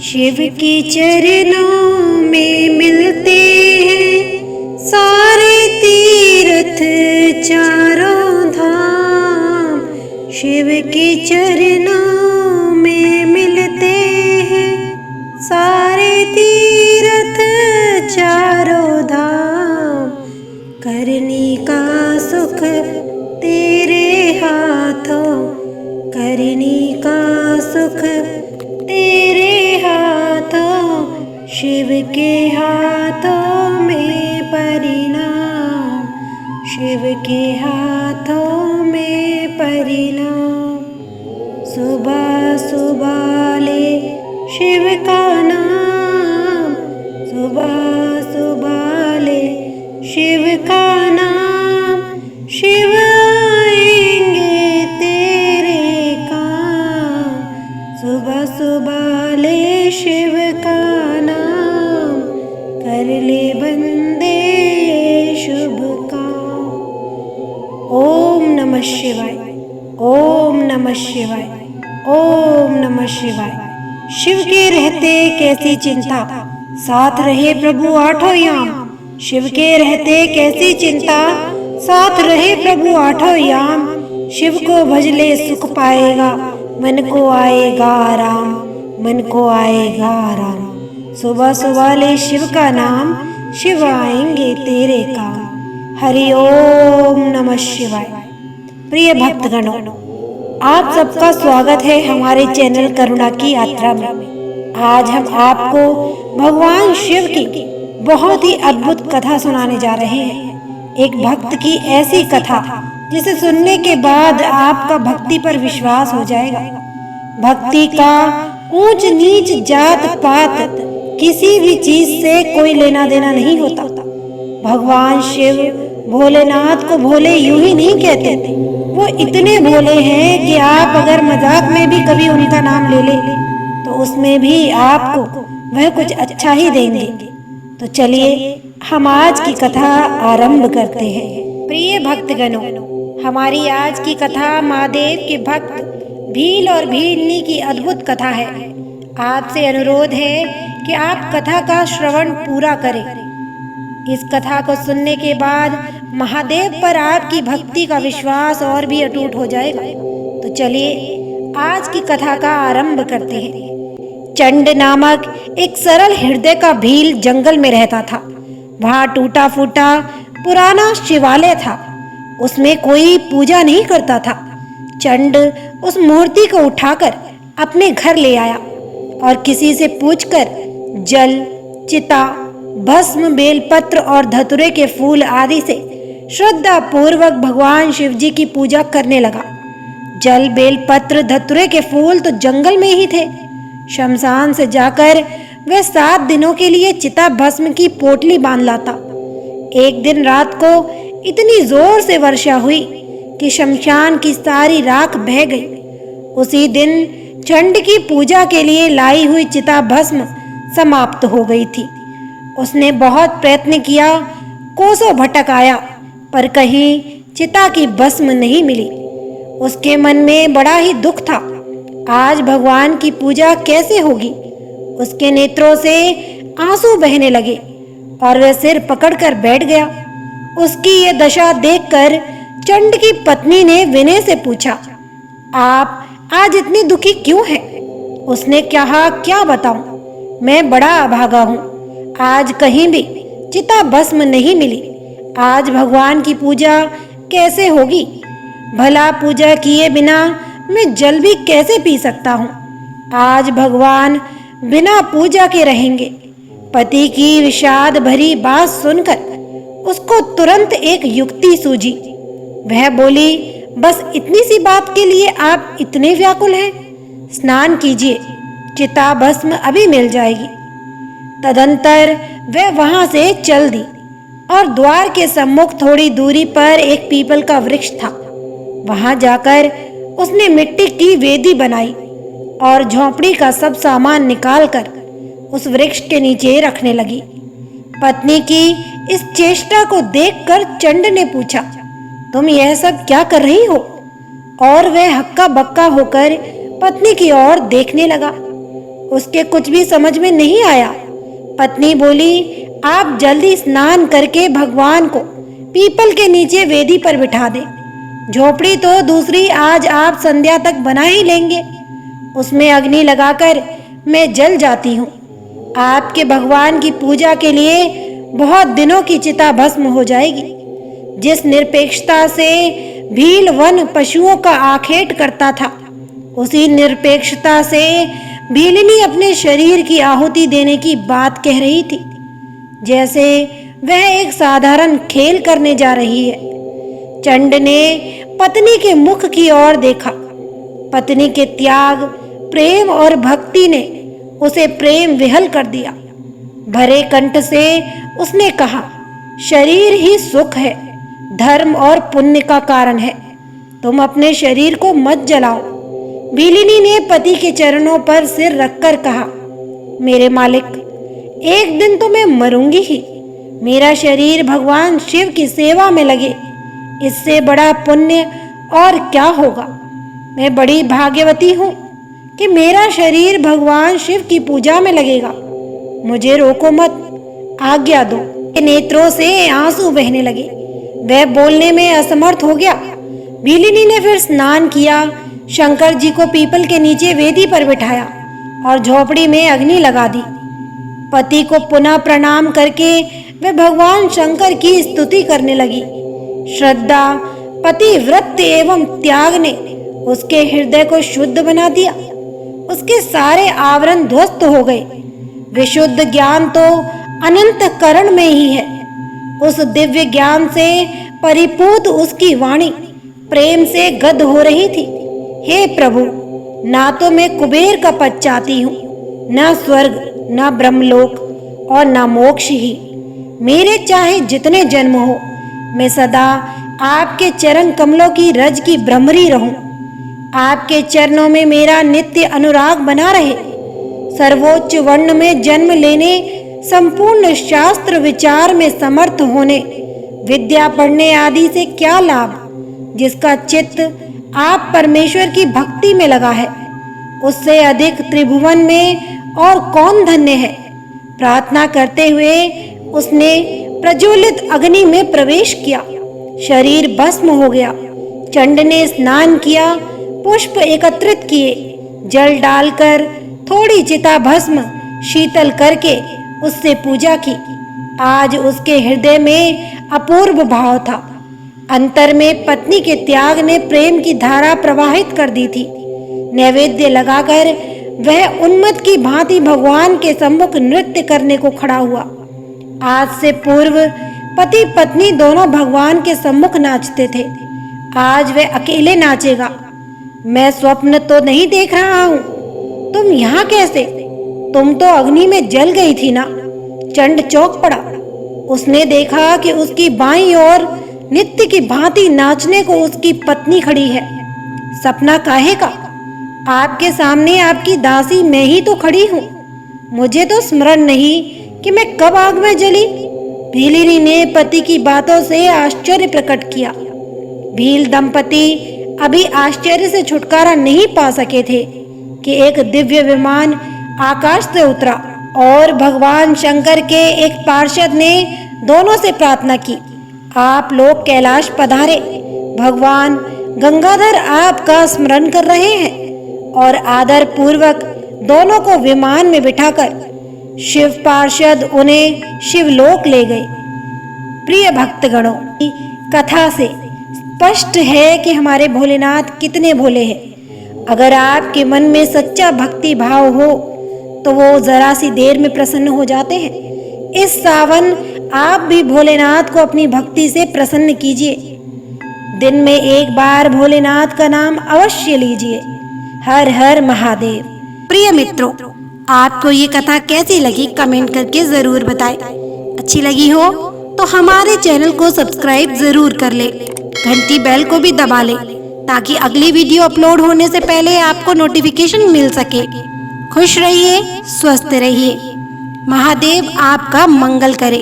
शिव के चरणों में मिलते हैं सारे तीर्थ चारों धाम। शिव के चरणों में मिलते हैं सारे तीर्थ चारों धाम। करने का सुख तेरे हाथों, करने का सुख तेरे हाथों। शिव के हाथों में परिणाम, शिव के हाथों में परिणाम। सुबह सुबह ले शिव का नाम, सुबह सुबह ले शिव का नाम। शिव आएंगे तेरे काम, सुबह सुबह ले शिव का नाम। कर ले बंदे शुभ काम। ओम नमः शिवाय, ओम नमः शिवाय, ओम नमः शिवाय। शिव के रहते कैसी चिंता, साथ रहे प्रभु आठों याम। शिव के रहते कैसी चिंता, साथ रहे प्रभु आठों याम। शिव को भज ले सुख पाएगा, मन को आएगा आराम, मन को आएगा आराम। सुबह सुबह ले शिव का नाम, शिव आएंगे तेरे काम। हरि ओम नमः शिवाय। प्रिय भक्तगणों, आप सबका स्वागत है हमारे चैनल करुणा की यात्रा में। आज हम आपको भगवान शिव की बहुत ही अद्भुत कथा सुनाने जा रहे हैं। एक भक्त की ऐसी कथा जिसे सुनने के बाद आपका भक्ति पर विश्वास हो जाएगा। भक्ति का ऊंच नीच जात पात किसी भी चीज से कोई लेना देना नहीं होता। भगवान शिव भोलेनाथ को भोले यूं ही नहीं कहते, वो इतने भोले हैं कि आप अगर मजाक में भी कभी उनका नाम ले ले तो उसमें भी आपको वह कुछ अच्छा ही देंगे। तो चलिए हम आज की कथा आरंभ करते हैं। प्रिय भक्तगणों, हमारी आज की कथा महादेव के भक्त भील और भीलनी की अद्भुत कथा है। आपसे अनुरोध है कि आप कथा का श्रवण पूरा करें। इस कथा को सुनने के बाद महादेव पर आपकी भक्ति का विश्वास और भी अटूट हो जाएगा। तो चलिए आज की कथा का आरंभ करते हैं। चंड नामक एक सरल हृदय का भील जंगल में रहता था। वहाँ टूटा फूटा पुराना शिवालय था, उसमें कोई पूजा नहीं करता था। चंड उस मूर्ति को उठाकर अपने घर ले आया और किसी से पूछकर जल, चिता, भस्म, बेलपत्र और धतूरे के फूल आदि से श्रद्धा पूर्वक भगवान शिव जी की पूजा करने लगा। जल, बेलपत्र, धतूरे के फूल तो जंगल में ही थे। शमशान से जाकर वह 7 दिनों के लिए चिता भस्म की पोटली बांध लाता। एक दिन रात को इतनी जोर से वर्षा हुई कि शमशान की सारी राख बह गई। उसी दिन चंड की पूजा के लिए लाई हुई चिता भस्म समाप्त हो गई थी। उसने बहुत प्रयत्न किया, कोसों भटक आया, पर कहीं चिता की भस्म नहीं मिली। उसके मन में बड़ा ही दुख था। आज भगवान की पूजा कैसे होगी? उसके नेत्रों से आंसू बहने लगे और वह सिर पकड़कर बैठ गया। उसकी ये दशा देखकर चंड की पत्नी ने विनय से पूछा, आप आज इतनी दुखी क्यों हैं? उसने कहा, क्या बताऊं, मैं बड़ा अभागा हूँ। आज कहीं भी चिता भस्म नहीं मिली। आज भगवान की पूजा कैसे होगी? भला पूजा किए बिना मैं जल भी कैसे पी सकता हूँ? आज भगवान बिना पूजा के रहेंगे। पति की विषाद भरी बात सुनकर उसको तुरंत एक युक्ति सूझी। वह बोली, बस इतनी सी बात के लिए आप इतने व्याकुल हैं? स्नान कीजिए, चिता भस्म अभी मिल जाएगी। तदंतर वह वहां से चल दी और द्वार के सम्मुख थोड़ी दूरी पर एक पीपल का वृक्ष था। वहां जाकर उसने मिट्टी की वेदी बनाई और झोंपड़ी का सब सामान निकालकर उस वृक्ष के नीचे रखने लगी। पत्नी की इस चेष्टा को देखकर चंड ने पूछा, तुम यह सब क्या कर रही हो? और वह हक्का बक्का होकर पत्नी की ओर देखने लगा। उसके कुछ भी समझ में नहीं आया। पत्नी बोली, आप जल्दी स्नान करके भगवान को पीपल के नीचे वेदी पर बिठा दें। झोपड़ी तो दूसरी आज आप संध्या तक बना ही लेंगे, उसमें अग्नि लगाकर मैं जल जाती हूँ। आपके भगवान की पूजा के लिए बहुत दिनों की चिता भस्म हो जाएगी। जिस निरपेक्षता से भील वन पशुओं का आखेट करता था, उसी निरपेक्षता से भीलिनी अपने शरीर की आहुति देने की बात कह रही थी, जैसे वह एक साधारण खेल करने जा रही है। चंड ने पत्नी के मुख की ओर देखा। पत्नी के त्याग, प्रेम और भक्ति ने उसे प्रेम विहल कर दिया। भरे कंठ से उसने कहा, शरीर ही सुख है, धर्म और पुण्य का कारण है, तुम अपने शरीर को मत जलाओ। भीलिनी ने पति के चरणों पर सिर रखकर कहा, मेरे मालिक, एक दिन तो मैं मरूंगी ही। मेरा शरीर भगवान शिव की सेवा में लगे, इससे बड़ा पुण्य और क्या होगा। मैं बड़ी भाग्यवती हूँ कि मेरा शरीर भगवान शिव की पूजा में लगेगा। मुझे रोको मत, आज्ञा दो। नेत्रों से आंसू बहने लगे। वह बोलने में असमर्थ हो गया। भीलिनी ने फिर स्नान किया, शंकर जी को पीपल के नीचे वेदी पर बिठाया और झोपड़ी में अग्नि लगा दी। पति को पुनः प्रणाम करके वह भगवान शंकर की स्तुति करने लगी। श्रद्धा, पतिव्रत एवं त्याग ने उसके हृदय को शुद्ध बना दिया। उसके सारे आवरण ध्वस्त हो गए। विशुद्ध ज्ञान तो अनंत करण में ही है। उस दिव्य ज्ञान से परिपूत उसकी वाणी प्रेम से गद हो रही थी। हे प्रभु, ना तो मैं कुबेर का पद चाहती हूँ, न स्वर्ग, न ब्रह्मलोक और न मोक्ष ही। मेरे चाहे जितने जन्म हो, मैं सदा आपके चरण कमलों की रज की भ्रमरी रहूं। आपके चरणों में मेरा नित्य अनुराग बना रहे। सर्वोच्च वर्ण में जन्म लेने, संपूर्ण शास्त्र विचार में समर्थ होने, विद्या पढ़ने आदि से क्या लाभ, जिसका चित्त आप परमेश्वर की भक्ति में लगा है। उससे अधिक त्रिभुवन में और कौन धन्य है। प्रार्थना करते हुए उसने प्रज्वलित अग्नि में प्रवेश किया। शरीर भस्म हो गया। चंड ने स्नान किया, पुष्प एकत्रित किए, जल डालकर थोड़ी चिता भस्म शीतल करके उससे पूजा की। आज उसके हृदय में अपूर्व भाव था। अंतर में पत्नी के त्याग ने प्रेम की धारा प्रवाहित कर दी थी। नैवेद्य लगाकर वह उन्मत्त की भांति भगवान के सम्मुख नृत्य करने को खड़ा हुआ। आज से पूर्व पति पत्नी दोनों भगवान के सम्मुख नाचते थे। आज वह अकेले नाचेगा। मैं स्वप्न तो नहीं देख रहा हूँ। तुम यहाँ कैसे? तुम तो अग्नि में जल गई थी ना। चंड चौंक पड़ा। उसने देखा कि उसकी बाईं ओर नित्य की भांति नाचने को उसकी पत्नी खड़ी है। सपना काहे का? आपके सामने आपकी दासी मैं ही तो खड़ी हूँ। मुझे तो स्मरण नहीं कि मैं कब आग में जली। भीलिनी ने पति की बातों से आश्चर्य प्रकट किया। भील दंपति अभी आश्चर्य से छुटकारा नहीं पा सके थे कि एक दिव्य विमान आकाश से उतरा और भगवान शंकर के एक पार्षद ने दोनों से प्रार्थना की, आप लोग कैलाश पधारे। भगवान गंगाधर आपका स्मरण कर रहे हैं। और आदर पूर्वक दोनों को विमान में बिठाकर शिव पार्षद उन्हें शिवलोक ले गए। प्रिय भक्तगणों, कथा से स्पष्ट है कि हमारे भोलेनाथ कितने भोले हैं। अगर आपके मन में सच्चा भक्ति भाव हो तो वो जरा सी देर में प्रसन्न हो जाते हैं। इस सावन आप भी भोलेनाथ को अपनी भक्ति से प्रसन्न कीजिए। दिन में एक बार भोलेनाथ का नाम अवश्य लीजिए। हर हर महादेव। प्रिय मित्रों, आपको ये कथा कैसी लगी कमेंट करके जरूर बताएं। अच्छी लगी हो तो हमारे चैनल को सब्सक्राइब जरूर कर ले, घंटी बेल को भी दबा ले ताकि अगली वीडियो अपलोड होने से पहले आपको नोटिफिकेशन मिल सके। खुश रहिए, स्वस्थ रहिए। महादेव आपका मंगल करे।